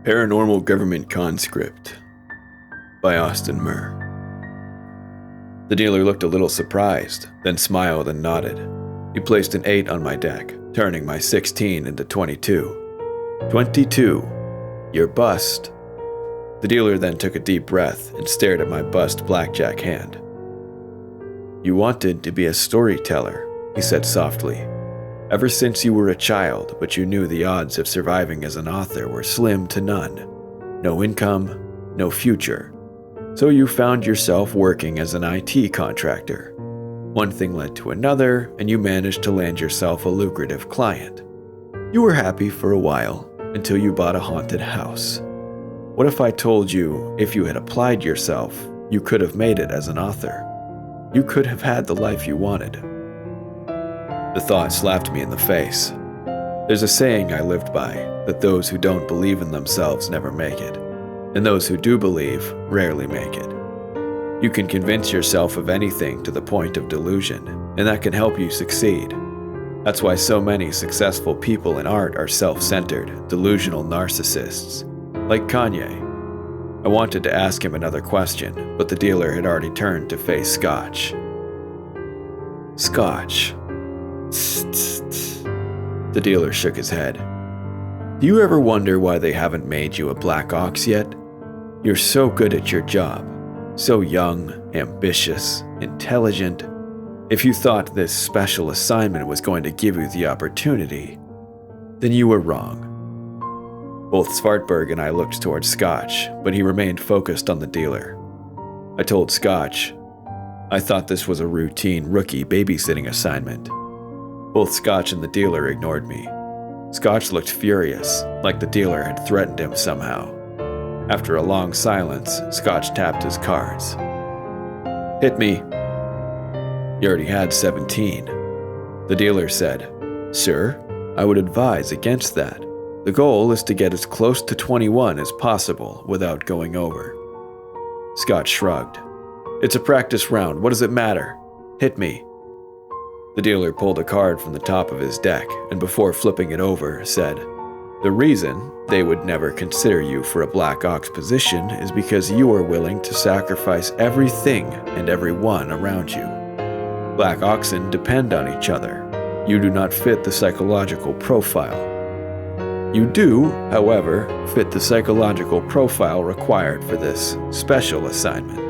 Paranormal Government Conscript by Austin Murre. The dealer looked a little surprised, then smiled and nodded. He placed an 8 on my deck, turning my 16 into 22. 22. You're bust. The dealer then took a deep breath and stared at my bust blackjack hand. You wanted to be a storyteller, he said softly. Ever since you were a child, but you knew the odds of surviving as an author were slim to none. No income, no future. So you found yourself working as an IT contractor. One thing led to another, and you managed to land yourself a lucrative client. You were happy for a while, until you bought a haunted house. What if I told you, if you had applied yourself, you could have made it as an author? You could have had the life you wanted. The thought slapped me in the face. There's a saying I lived by, that those who don't believe in themselves never make it, and those who do believe rarely make it. You can convince yourself of anything to the point of delusion, and that can help you succeed. That's why so many successful people in art are self-centered, delusional narcissists, like Kanye. I wanted to ask him another question, but the dealer had already turned to face Scotch. Scotch. The dealer shook his head. Do you ever wonder why they haven't made you a Black Ox yet? You're so good at your job, so young, ambitious, intelligent. If you thought this special assignment was going to give you the opportunity, then you were wrong. Both Svartberg and I looked towards Scotch, but he remained focused on the dealer. I told Scotch, I thought this was a routine rookie babysitting assignment. Both Scotch and the dealer ignored me. Scotch looked furious, like the dealer had threatened him somehow. After a long silence, Scotch tapped his cards. Hit me. You already had 17. The dealer said, Sir, I would advise against that. The goal is to get as close to 21 as possible without going over. Scotch shrugged. It's a practice round. What does it matter? Hit me. The dealer pulled a card from the top of his deck and before flipping it over, said, The reason they would never consider you for a Black Ox position is because you are willing to sacrifice everything and everyone around you. Black Oxen depend on each other. You do not fit the psychological profile. You do, however, fit the psychological profile required for this special assignment.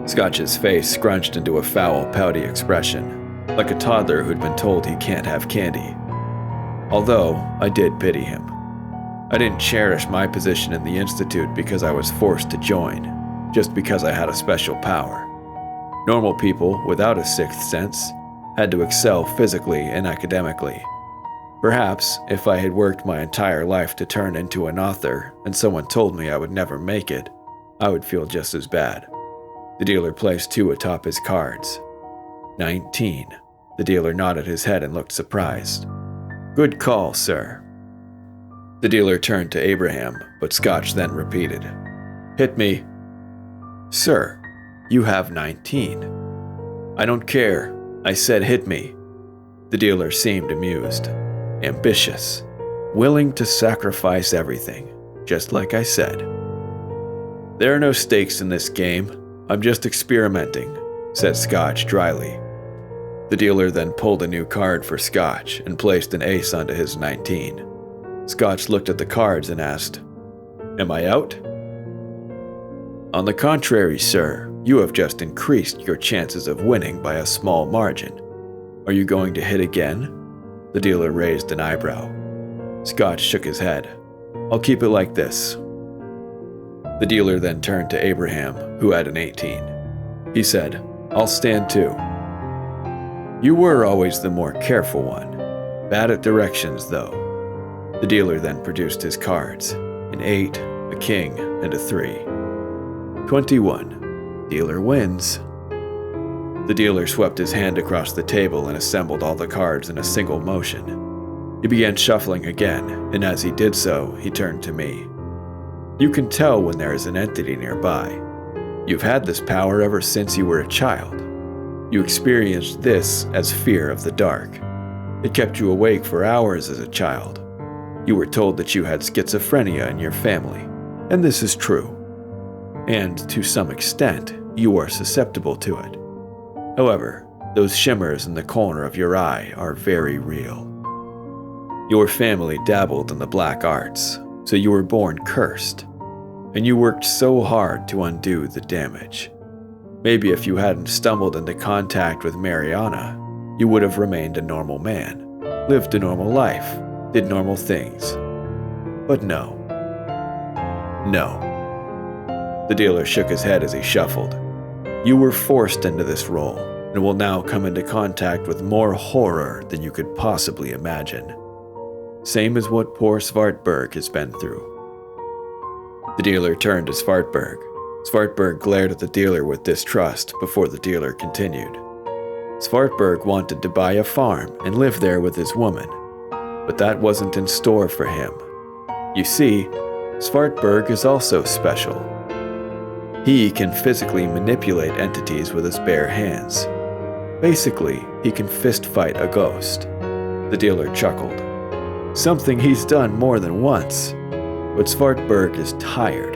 Scotch's face scrunched into a foul, pouty expression, like a toddler who'd been told he can't have candy. Although, I did pity him. I didn't cherish my position in the Institute because I was forced to join, just because I had a special power. Normal people, without a sixth sense, had to excel physically and academically. Perhaps, if I had worked my entire life to turn into an author and someone told me I would never make it, I would feel just as bad. The dealer placed 2 atop his cards. 19. The dealer nodded his head and looked surprised. Good call, sir. The dealer turned to Abraham, but Scotch then repeated, Hit me. Sir, you have 19. I don't care. I said hit me. The dealer seemed amused. Ambitious. Willing to sacrifice everything, just like I said. There are no stakes in this game. I'm just experimenting, said Scotch dryly. The dealer then pulled a new card for Scotch and placed an ace onto his 19. Scotch looked at the cards and asked, Am I out? On the contrary, sir, you have just increased your chances of winning by a small margin. Are you going to hit again? The dealer raised an eyebrow. Scotch shook his head. I'll keep it like this. The dealer then turned to Abraham, who had an 18. He said, I'll stand too. You were always the more careful one. Bad at directions, though. The dealer then produced his cards, an 8, a king, and a 3. 21. Dealer wins. The dealer swept his hand across the table and assembled all the cards in a single motion. He began shuffling again, and as he did so, he turned to me. You can tell when there is an entity nearby. You've had this power ever since you were a child. You experienced this as fear of the dark. It kept you awake for hours as a child. You were told that you had schizophrenia in your family, and this is true. And to some extent, you are susceptible to it. However, those shimmers in the corner of your eye are very real. Your family dabbled in the black arts, so you were born cursed, and you worked so hard to undo the damage. Maybe if you hadn't stumbled into contact with Mariana, you would have remained a normal man, lived a normal life, did normal things. But no. No. The dealer shook his head as he shuffled. You were forced into this role, and will now come into contact with more horror than you could possibly imagine. Same as what poor Svartberg has been through. The dealer turned to Svartberg. Svartberg glared at the dealer with distrust before the dealer continued. Svartberg wanted to buy a farm and live there with his woman, but that wasn't in store for him. You see, Svartberg is also special. He can physically manipulate entities with his bare hands. Basically, he can fist fight a ghost. The dealer chuckled. Something he's done more than once. But Svartberg is tired.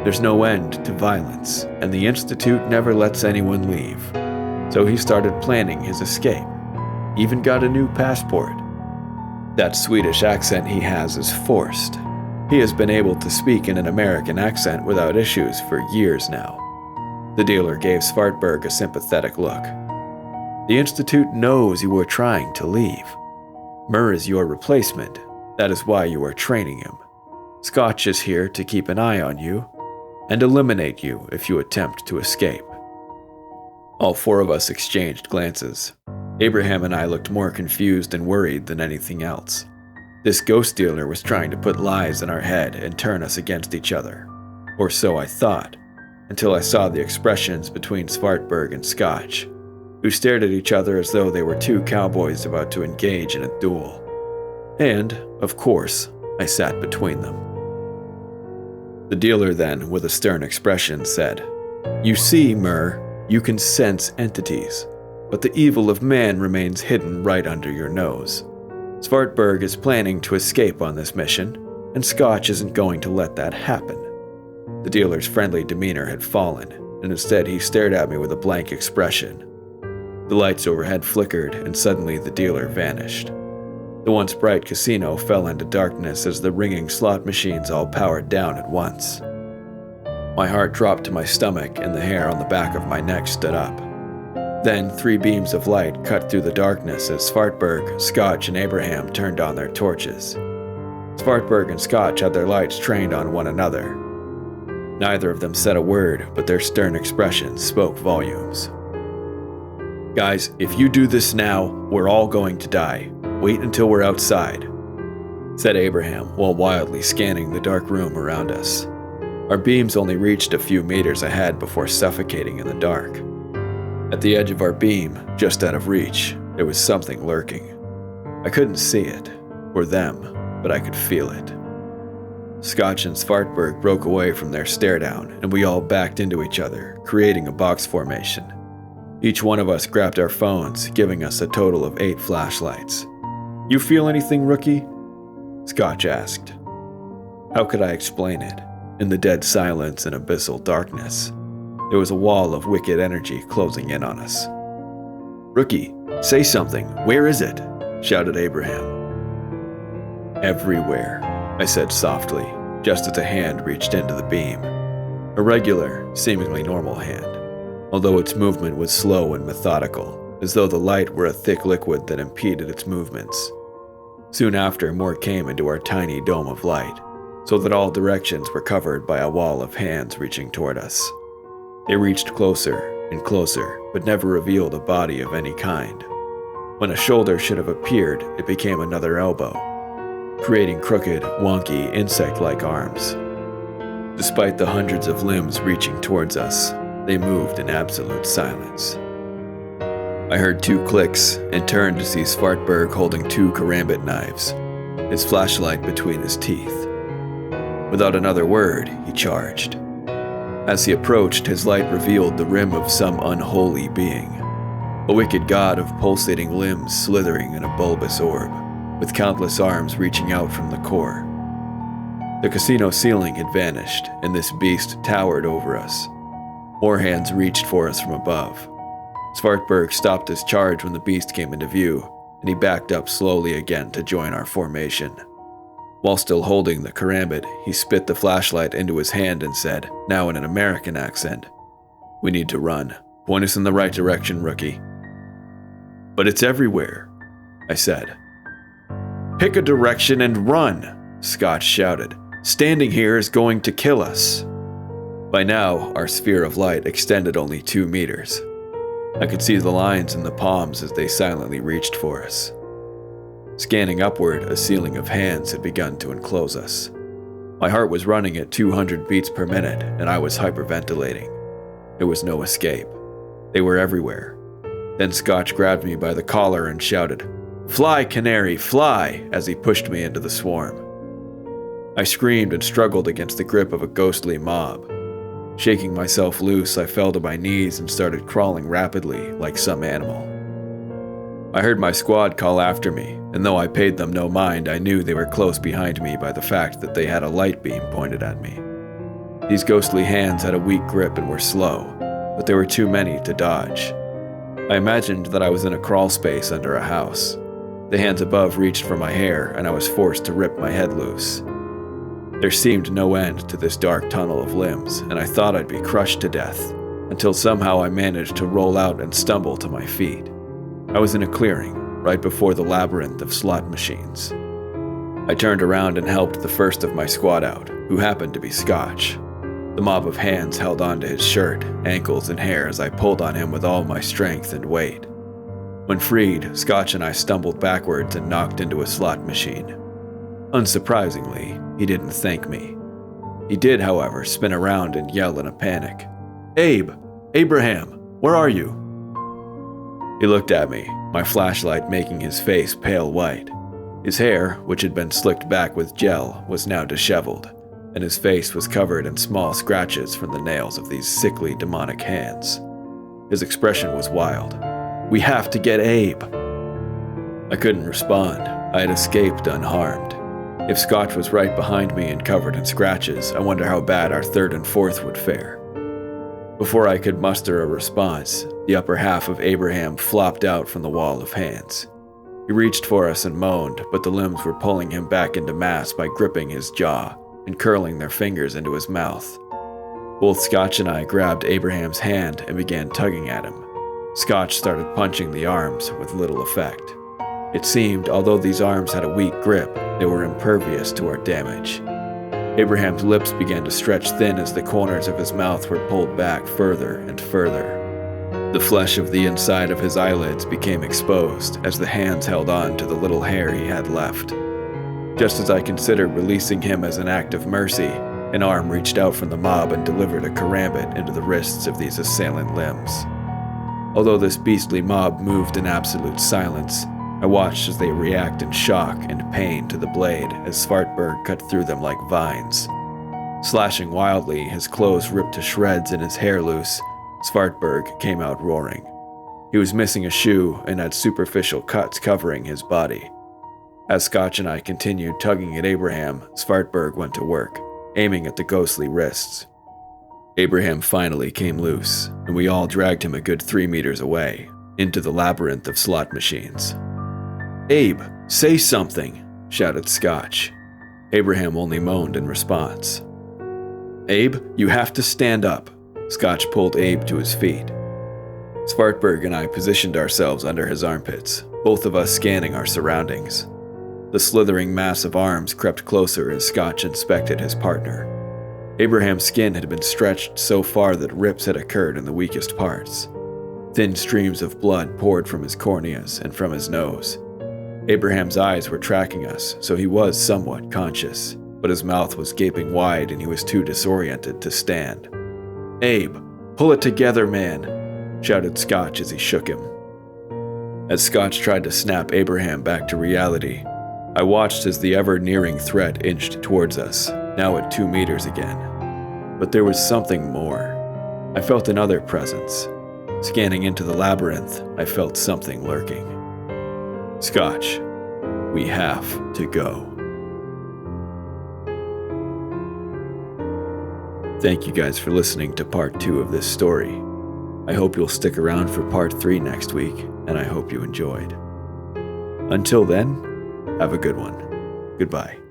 There's no end to violence, and the Institute never lets anyone leave. So he started planning his escape. Even got a new passport. That Swedish accent he has is forced. He has been able to speak in an American accent without issues for years now. The dealer gave Svartberg a sympathetic look. The Institute knows you are trying to leave. Murre is your replacement. That is why you are training him. Scotch is here to keep an eye on you and eliminate you if you attempt to escape. All four of us exchanged glances. Abraham and I looked more confused and worried than anything else. This ghost dealer was trying to put lies in our head and turn us against each other. Or so I thought, until I saw the expressions between Svartberg and Scotch, who stared at each other as though they were two cowboys about to engage in a duel. And, of course, I sat between them. The dealer then, with a stern expression, said, "You see, Murre, you can sense entities, but the evil of man remains hidden right under your nose. Svartberg is planning to escape on this mission, and Scotch isn't going to let that happen." The dealer's friendly demeanor had fallen, and instead he stared at me with a blank expression. The lights overhead flickered, and suddenly the dealer vanished. The once bright casino fell into darkness as the ringing slot machines all powered down at once. My heart dropped to my stomach, and the hair on the back of my neck stood up. Then 3 beams of light cut through the darkness as Svartberg, Scotch, and Abraham turned on their torches. Svartberg and Scotch had their lights trained on one another. Neither of them said a word, but their stern expressions spoke volumes. "Guys, if you do this now, we're all going to die. Wait until we're outside," said Abraham while wildly scanning the dark room around us. Our beams only reached a few meters ahead before suffocating in the dark. At the edge of our beam, just out of reach, there was something lurking. I couldn't see it, or them, but I could feel it. Scotch and Svartberg broke away from their stare-down, and we all backed into each other, creating a box formation. Each one of us grabbed our phones, giving us a total of 8 flashlights. "You feel anything, Rookie?" Scotch asked. How could I explain it? In the dead silence and abyssal darkness, there was a wall of wicked energy closing in on us. "Rookie, say something. Where is it?" shouted Abraham. "Everywhere," I said softly, just as a hand reached into the beam. A regular, seemingly normal hand, although its movement was slow and methodical, as though the light were a thick liquid that impeded its movements. Soon after, more came into our tiny dome of light, so that all directions were covered by a wall of hands reaching toward us. They reached closer and closer, but never revealed a body of any kind. When a shoulder should have appeared, it became another elbow, creating crooked, wonky, insect-like arms. Despite the hundreds of limbs reaching towards us, they moved in absolute silence. I heard 2 clicks and turned to see Svartberg holding 2 karambit knives, his flashlight between his teeth. Without another word, he charged. As he approached, his light revealed the rim of some unholy being, a wicked god of pulsating limbs slithering in a bulbous orb. with countless arms reaching out from the core. The casino ceiling had vanished, and this beast towered over us. More hands reached for us from above. Svartberg stopped his charge when the beast came into view, and he backed up slowly again to join our formation. While still holding the karambit, he spit the flashlight into his hand and said, now in an American accent, "We need to run. Point us in the right direction, rookie." "But it's everywhere," I said. "Pick a direction and run," Scotch shouted. "Standing here is going to kill us." By now, our sphere of light extended only 2 meters. I could see the lines in the palms as they silently reached for us. Scanning upward, a ceiling of hands had begun to enclose us. My heart was running at 200 beats per minute, and I was hyperventilating. There was no escape. They were everywhere. Then Scotch grabbed me by the collar and shouted, "Fly, canary, fly!" as he pushed me into the swarm. I screamed and struggled against the grip of a ghostly mob. Shaking myself loose, I fell to my knees and started crawling rapidly like some animal. I heard my squad call after me, and though I paid them no mind, I knew they were close behind me by the fact that they had a light beam pointed at me. These ghostly hands had a weak grip and were slow, but there were too many to dodge. I imagined that I was in a crawl space under a house. The hands above reached for my hair, and I was forced to rip my head loose. There seemed no end to this dark tunnel of limbs, and I thought I'd be crushed to death, until somehow I managed to roll out and stumble to my feet. I was in a clearing, right before the labyrinth of slot machines. I turned around and helped the first of my squad out, who happened to be Scotch. The mob of hands held onto his shirt, ankles, and hair as I pulled on him with all my strength and weight. When freed, Scotch and I stumbled backwards and knocked into a slot machine. Unsurprisingly, he didn't thank me. He did, however, spin around and yell in a panic, "Abe! Abraham! Where are you?" He looked at me, my flashlight making his face pale white. His hair, which had been slicked back with gel, was now disheveled, and his face was covered in small scratches from the nails of these sickly demonic hands. His expression was wild. "We have to get Abe!" I couldn't respond. I had escaped unharmed. If Scotch was right behind me and covered in scratches, I wonder how bad our third and fourth would fare. Before I could muster a response, the upper half of Abraham flopped out from the wall of hands. He reached for us and moaned, but the limbs were pulling him back into mass by gripping his jaw and curling their fingers into his mouth. Both Scotch and I grabbed Abraham's hand and began tugging at him. Scotch started punching the arms with little effect. It seemed, although these arms had a weak grip, they were impervious to our damage. Abraham's lips began to stretch thin as the corners of his mouth were pulled back further and further. The flesh of the inside of his eyelids became exposed as the hands held on to the little hair he had left. Just as I considered releasing him as an act of mercy, an arm reached out from the mob and delivered a karambit into the wrists of these assailant limbs. Although this beastly mob moved in absolute silence, I watched as they react in shock and pain to the blade as Svartberg cut through them like vines. Slashing wildly, his clothes ripped to shreds and his hair loose, Svartberg came out roaring. He was missing a shoe and had superficial cuts covering his body. As Scotch and I continued tugging at Abraham, Svartberg went to work, aiming at the ghostly wrists. Abraham finally came loose, and we all dragged him a good 3 meters away, into the labyrinth of slot machines. "Abe, say something," shouted Scotch. Abraham only moaned in response. "Abe, you have to stand up." Scotch pulled Abe to his feet. Svartberg and I positioned ourselves under his armpits, both of us scanning our surroundings. The slithering mass of arms crept closer as Scotch inspected his partner. Abraham's skin had been stretched so far that rips had occurred in the weakest parts. Thin streams of blood poured from his corneas and from his nose. Abraham's eyes were tracking us, so he was somewhat conscious, but his mouth was gaping wide and he was too disoriented to stand. "Abe, pull it together, man," shouted Scotch as he shook him. As Scotch tried to snap Abraham back to reality, I watched as the ever-nearing threat inched towards us, now at 2 meters again. But there was something more. I felt another presence. Scanning into the labyrinth, I felt something lurking. "Scotch, We have to go. Thank you guys for listening to part 2 of this story. I hope you'll stick around for part 3 next week, and I hope you enjoyed. Until then, have a good one. Goodbye.